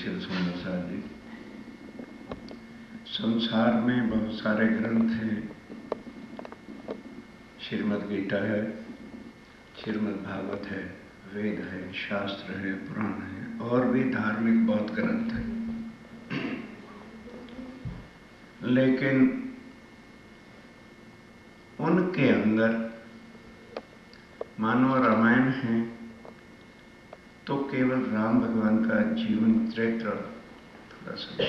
श्री सुंदर प्रसाद जी, संसार में बहुत सारे ग्रंथ हैं। श्रीमद् गीता है, श्रीमद् भागवत है, वेद है, शास्त्र है, पुराण है और भी धार्मिक बहुत ग्रंथ हैं। लेकिन उनके अंदर मानो रामायण है तो केवल राम भगवान का जीवन चरित्र थोड़ा सा।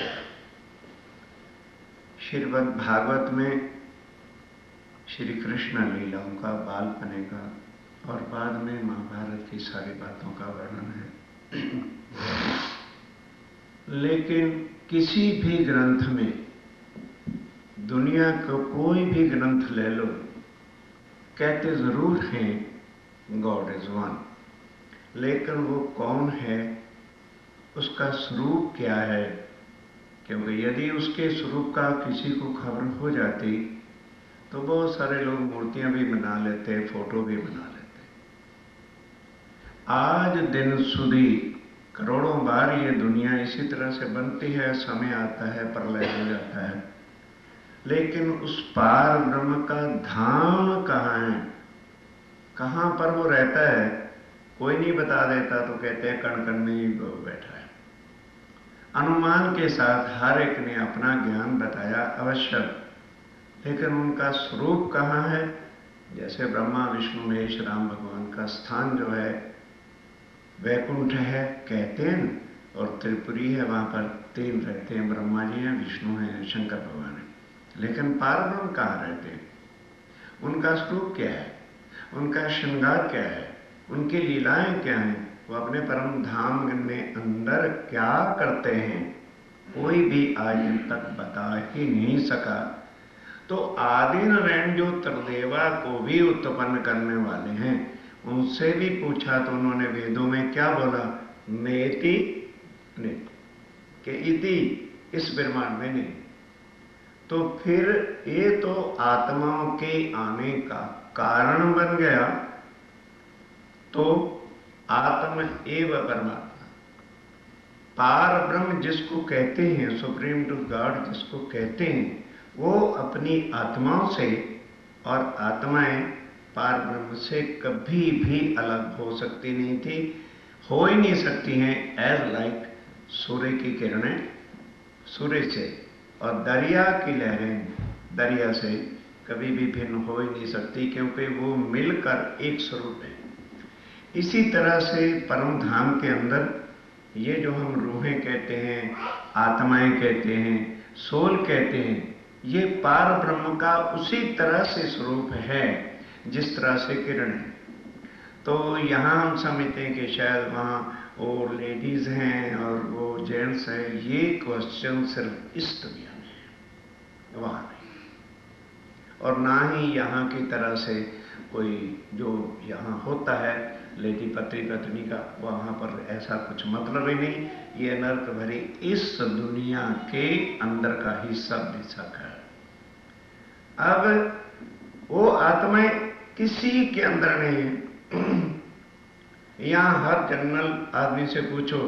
श्रीमद् भागवत में श्री कृष्ण लीलाओं का, बालपने का और बाद में महाभारत की सारी बातों का वर्णन है। लेकिन किसी भी ग्रंथ में, दुनिया का कोई भी ग्रंथ ले लो, कहते जरूर हैं गॉड इज वन, लेकिन वो कौन है, उसका स्वरूप क्या है? क्योंकि यदि उसके स्वरूप का किसी को खबर हो जाती तो बहुत सारे लोग मूर्तियां भी बना लेते, फोटो भी बना लेते। आज दिन सुधी करोड़ों बार ये दुनिया इसी तरह से बनती है, समय आता है, प्रलय हो जाता है, लेकिन उस पार ब्रह्म का धाम कहाँ है, कहाँ पर वो रहता है, कोई नहीं बता देता। तो कहते हैं कण कण में ही वो बैठा है। अनुमान के साथ हर एक ने अपना ज्ञान बताया अवश्य, लेकिन उनका स्वरूप कहाँ है? जैसे ब्रह्मा विष्णु महेश राम भगवान का स्थान जो है वैकुंठ है कहते हैं, और त्रिपुरी है, वहां पर तीन रहते हैं, ब्रह्मा जी हैं, विष्णु हैं, शंकर भगवान है। लेकिन पारब्रह्म कहाँ रहते हैं? उनका स्वरूप क्या है? उनका श्रृंगार क्या है? उनकी लीलाएं क्या हैं? वो अपने परम धाम में अंदर क्या करते हैं? कोई भी आज तक बता ही नहीं सका। तो आदि नारायण जो त्रिदेवा को भी उत्पन्न करने वाले हैं, उनसे भी पूछा तो उन्होंने वेदों में क्या बोला? नेति नेति, के इति, इस ब्रह्मांड में नहीं। तो फिर ये तो आत्माओं के आने का कारण बन गया। तो आत्म एव परमात्मा, पार ब्रह्म जिसको कहते हैं, सुप्रीम टू गॉड जिसको कहते हैं, वो अपनी आत्माओं से, और आत्माएं पार ब्रह्म से कभी भी अलग हो सकती नहीं थी, हो ही नहीं सकती हैं। एज लाइक सूर्य की किरणें सूर्य से और दरिया की लहरें दरिया से कभी भी भिन्न हो ही नहीं सकती, क्योंकि वो मिलकर एक स्वरूप है। इसी तरह से परम धाम के अंदर ये जो हम रूहें कहते हैं, आत्माएं कहते हैं, सोल कहते हैं, ये पार ब्रह्म का उसी तरह से स्वरूप है जिस तरह से किरण है। तो यहाँ हम समझते हैं कि शायद वहाँ वो लेडीज हैं और वो जेंट्स हैं। ये क्वेश्चन सिर्फ इस दुनिया में है, वहाँ नहीं। और ना ही यहाँ की तरह से कोई जो यहाँ होता है लेडी पति पत्नी का, वहाँ पर ऐसा कुछ मतलब ही नहीं। ये नर्क भरी इस दुनिया के अंदर का ही सब बेशक है। अब वो आत्माएं किसी के अंदर नहीं है। यहाँ हर जनरल आदमी से पूछो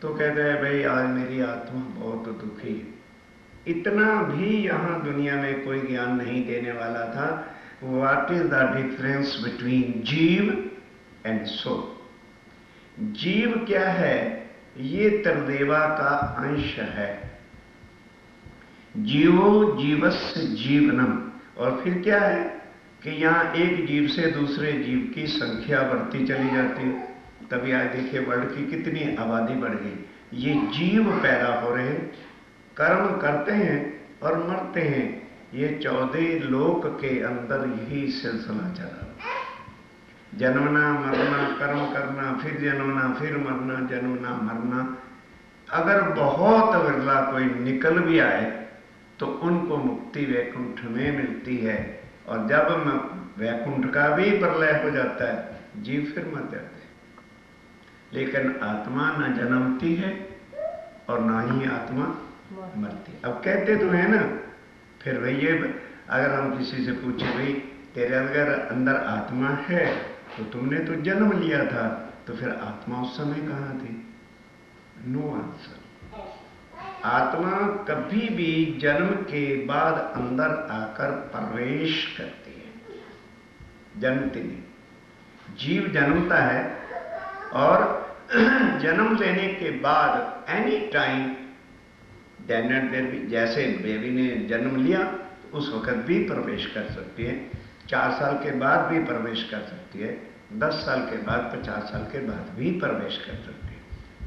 तो कहते हैं भाई आज मेरी आत्मा बहुत दुखी है। इतना भी यहाँ दुनिया में कोई ज्ञान नहीं देने वाला था। What is the difference between जीव एंड सोल? जीव क्या है? ये त्रिदेवा का अंश है। जीवो जीवस्य जीवनम। और फिर क्या है कि यहाँ एक जीव से दूसरे जीव की संख्या बढ़ती चली जाती है। तभी आज देखिए वर्ल्ड की कितनी आबादी बढ़ गई। ये जीव पैदा हो रहे हैं, कर्म करते हैं और मरते हैं। ये 14 लोक के अंदर यही सिलसिला चला। जन्मना मरना, कर्म करना, फिर जन्मना, फिर मरना, जन्मना मरना। अगर बहुत विरला कोई निकल भी आए तो उनको मुक्ति वैकुंठ में मिलती है। और जब वैकुंठ का भी प्रलय हो जाता है, जीव फिर मर जाते हैं। लेकिन आत्मा न जन्मती है और ना ही आत्मा मरती है। अब कहते तो है ना, फिर भैया अगर हम किसी से पूछे भाई तेरे अंदर आत्मा है तो तुमने तो जन्म लिया था, तो फिर आत्मा उस समय कहाँ थी? No answer. आत्मा कभी भी जन्म के बाद अंदर आकर प्रवेश करती है, जन्मती नहीं। जीव जन्मता है और जन्म लेने के बाद any time then and there भी, जैसे बेबी ने जन्म लिया उस वक्त भी प्रवेश कर सकती है, 4 साल के बाद भी प्रवेश कर सकती है, 10 साल के बाद, 50 साल के बाद भी प्रवेश कर सकती है,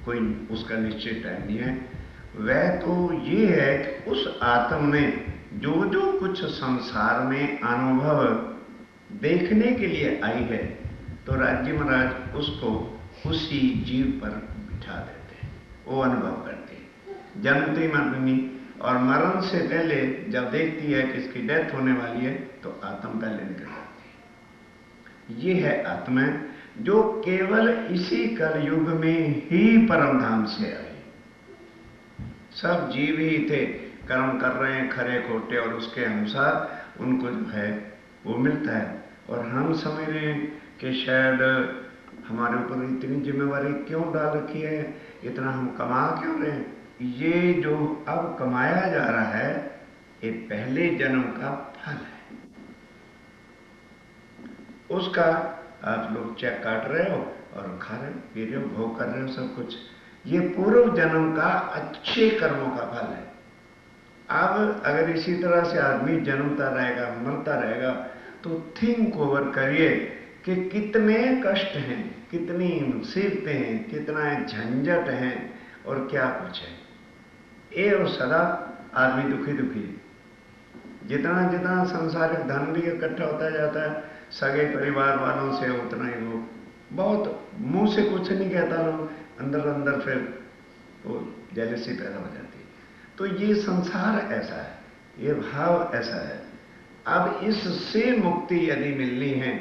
कोई उसका निश्चित टाइम नहीं है। वह तो ये है कि उस आत्म ने जो जो कुछ संसार में अनुभव देखने के लिए आई है, तो राज्य महाराज उसको उसी जीव पर बिठा देते हैं, वो अनुभव करते हैं। जन्मती मरनी और मरण से पहले जब देखती है कि इसकी डेथ होने वाली है तो आत्म पहले निकल जाती है। ये है आत्मा जो केवल इसी कलयुग में ही परम धाम से आई। सब जीव ही थे, कर्म कर रहे हैं खरे खोटे और उसके अनुसार उनको जो है वो मिलता है। और हम समझ रहे हैं कि शायद हमारे ऊपर इतनी जिम्मेवारी क्यों डाल रखी है, इतना हम कमा क्यों रहे हैं। ये जो अब कमाया जा रहा है ये पहले जन्म का फल है, उसका आप लोग चेक काट रहे हो और खा रहे हो, पी रहे हो, भोग कर रहे हो सब कुछ। ये पूर्व जन्म का अच्छे कर्मों का फल है। अब अगर इसी तरह से आदमी जन्मता रहेगा मरता रहेगा तो थिंक ओवर करिए कि कितने कष्ट हैं, कितनी मुसीबतें हैं, कितना झंझट है और क्या कुछ है। ये और सदा आदमी दुखी दुखी है। जितना जितना सांसारिक धन भी इकट्ठा होता जाता है सगे परिवार वालों से, उतना ही वो बहुत मुंह से कुछ नहीं कहता, लोग अंदर अंदर फिर वो जेलसी पैदा हो जाती है। तो ये संसार ऐसा है, ये भाव ऐसा है। अब इससे मुक्ति यदि मिलनी है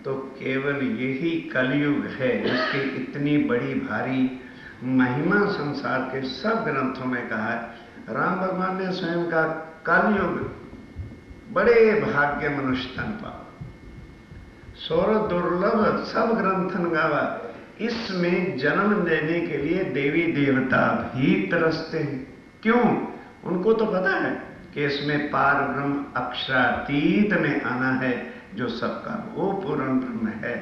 तो केवल यही कलयुग है, जिसकी इतनी बड़ी भारी महिमा संसार के सब ग्रंथों में कहा है। राम भगवान ने स्वयं कहा कलयुग बड़े भाग्य मनुष्य तन पाओ, सौर दुर्लभ सब ग्रंथन गावा। इसमें जन्म लेने के लिए देवी देवता भी तरसते हैं। क्यों? उनको तो पता है कि इसमें पार ब्रह्म अक्षरातीत में आना है, जो सबका वो पूर्ण ब्रह्म है।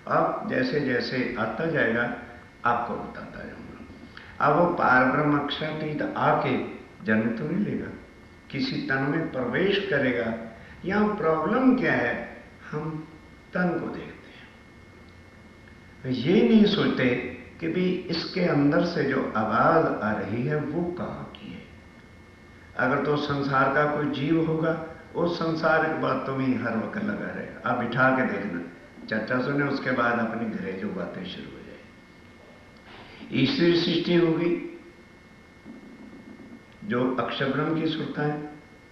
अब जैसे जैसे आता जाएगा आपको बताता जाऊंगा। अब वो पार ब्रह्म अक्षरातीत आके जन्म तो नहीं लेगा, किसी तन में प्रवेश करेगा। यहाँ प्रॉब्लम क्या है, हम तन को देखते हैं, ये नहीं सोचते कि भी इसके अंदर से जो आवाज आ रही है वो कहाँ की है। अगर तो संसार का कोई जीव होगा वो संसार की बातों में हर वक्त लगा रहेगा। आप बिठा के देखना, चर्चा सुने उसके बाद अपनी घरेलू बातें शुरू हो जाए। ईश्वरी सृष्टि होगी जो अक्षर ब्रह्म की सुरता है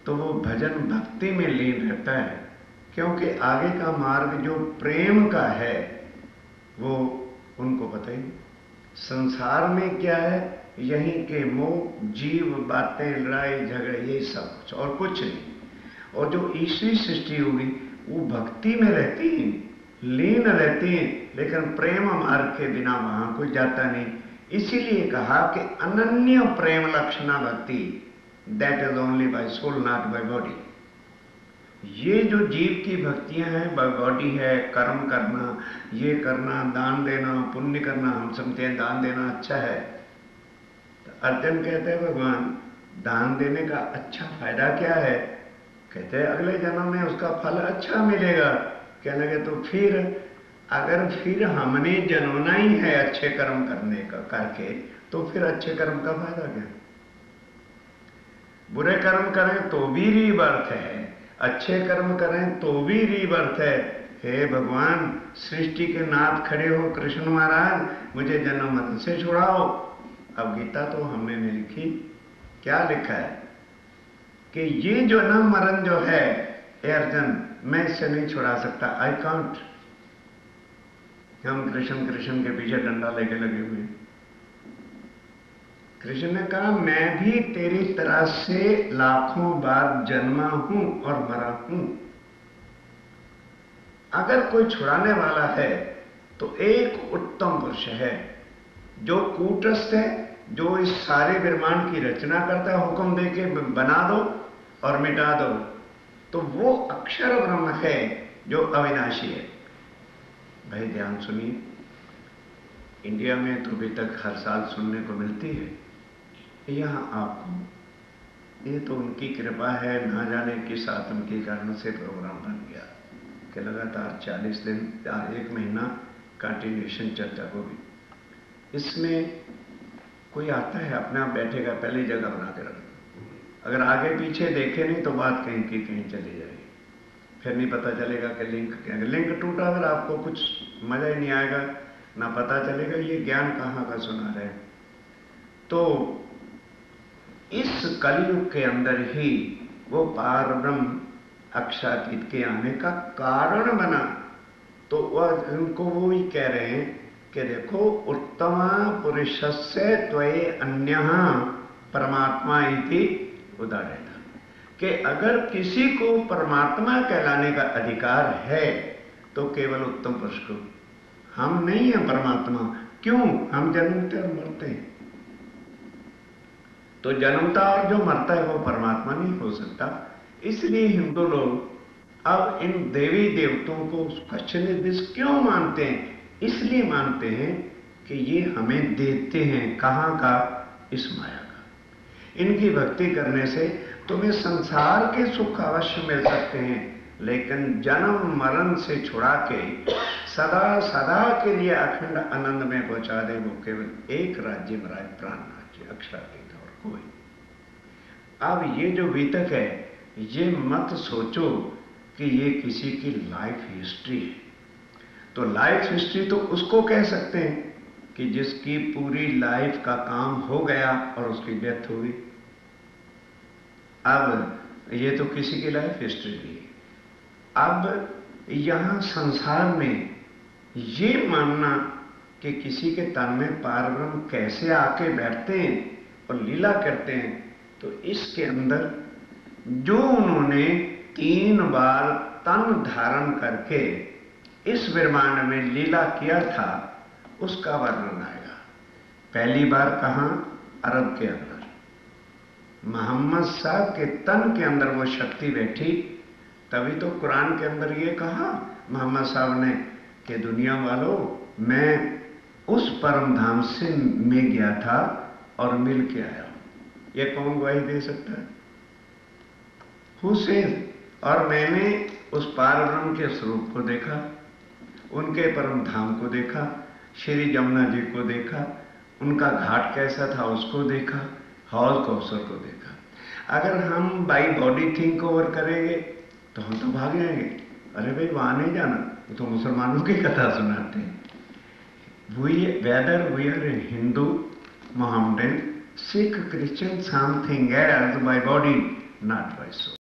तो वो भजन भक्ति में लीन रहता है, क्योंकि आगे का मार्ग जो प्रेम का है वो उनको पता ही। संसार में क्या है, यहीं के मोह जीव बातें लड़ाई झगड़े ये सब कुछ और कुछ नहीं। और जो ईश्वरी सृष्टि होगी वो भक्ति में रहती है, लीन रहती है, लेकिन प्रेम मार्ग के बिना वहां कोई जाता नहीं। इसीलिए कहा कि अनन्य प्रेम लक्षणा भक्ति, that is only by soul not by body. ये जो जीव की भक्तियां हैं बाय बॉडी है, कर्म करना, ये करना, दान देना, पुण्य करना। हम समझते हैं दान देना अच्छा है, तो अर्जुन कहते हैं भगवान दान देने का अच्छा फायदा क्या है? कहते हैं अगले जन्म में उसका फल अच्छा मिलेगा। कहने लगे तो फिर अगर फिर हमने जन्मना ही है अच्छे कर्म करने का करके, तो फिर अच्छे कर्म का फायदा क्या? बुरे कर्म करें तो भी रीबर्थ है, अच्छे कर्म करें तो भी रीबर्थ है। हे भगवान सृष्टि के नाथ खड़े हो कृष्ण महाराज, मुझे जन्म मरण से छुड़ाओ। अब गीता तो हमने नहीं लिखी, क्या लिखा है कि ये जो जन्म मरण जो है ए अर्जुन, मैं इससे नहीं छुड़ा सकता, आई कांट। हम कृष्ण कृष्ण के पीछे डंडा लेके लगे हुए। कृष्ण ने कहा मैं भी तेरी तरह से लाखों बार जन्मा हूं और मरा हूं। अगर कोई छुड़ाने वाला है तो एक उत्तम पुरुष है जो कूटस्थ है जो इस सारे ब्रह्मांड की रचना करता है, हुक्म देके बना दो और मिटा दो, तो वो अक्षर ब्रह्म है जो अविनाशी है। भाई ध्यान सुनिए, इंडिया में तो अभी तक हर साल सुनने को मिलती है, यहां आपको, ये तो उनकी कृपा है, ना जाने किस आत्म के कारण से प्रोग्राम बन गया कि लगातार 40 दिन या 1 महीना कंटिन्यूएशन चलता होगी। इसमें कोई आता है, अपने आप बैठेगा, पहली जगह बना के रख दो, अगर आगे पीछे देखे नहीं तो बात कहीं की कहीं चली जाएगी, फिर नहीं पता चलेगा कि लिंक क्या है। लिंक टूटा, अगर आपको कुछ मजा ही नहीं आएगा, ना पता चलेगा ये ज्ञान कहां का सुना रहे। तो इस कलयुग के अंदर ही वो पार ब्रह्म अक्षातीत के आने का कारण बना। तो वह उनको वो ही कह रहे हैं कि देखो, उत्तम पुरुषस्य त्वये अन्यः परमात्मा इति उदाहरण, कि अगर किसी को परमात्मा कहलाने का अधिकार है तो केवल उत्तम पुरुष को। हम नहीं है परमात्मा, क्यों? हम जन्मते और मरते हैं, तो जन्मता और जो मरता है वो परमात्मा नहीं हो सकता। इसलिए हिंदू लोग अब इन देवी देवताओं को कच्छनिर्दिश क्यों मानते हैं? इसलिए मानते हैं कि ये हमें देते हैं, कहां का? इस माया का। इनकी भक्ति करने से तुम्हें संसार के सुख अवश्य मिल सकते हैं, लेकिन जन्म मरण से छुड़ा के सदा सदा के लिए अखंड आनंद में पहुंचा दे वो केवल एक राज्य में, प्राण राज्य अक्षरातीत, और कोई। अब ये जो बीतक है, ये मत सोचो कि ये किसी की लाइफ हिस्ट्री है। तो लाइफ हिस्ट्री तो उसको कह सकते हैं कि जिसकी पूरी लाइफ का काम हो गया और उसकी डेथ हो गई। अब ये तो किसी की लाइफ हिस्ट्री नहीं है। अब यहां संसार में ये मानना कि किसी के तन में पारब्रह्म कैसे आके बैठते हैं और लीला करते हैं, तो इसके अंदर जो उन्होंने 3 बार तन धारण करके इस ब्रह्मांड में लीला किया था, उसका वर्णन आएगा। पहली बार कहां? अरब के अंदर मोहम्मद साहब के तन के अंदर वो शक्ति बैठी। तभी तो कुरान के अंदर ये कहा मोहम्मद साहब ने कि दुनिया वालों, मैं उस परम धाम से में गया था और मिल के आया हूं। ये कौन गवाही दे सकता है? हुसैन। और मैंने उस पार ब्रह्म के स्वरूप को देखा, उनके परम धाम को देखा, श्री जमुना जी को देखा, उनका घाट कैसा था उसको देखा, हौज कौसर को देखा। अगर हम बाई बॉडी थिंक ओवर करेंगे तो हम तो भाग जाएंगे, अरे भाई वहां नहीं जाना, वो तो मुसलमानों की कथा सुनाते हैं। Whether we are Hindu, Mohammedan, Sikh, Christian, something else, by body, not by soul.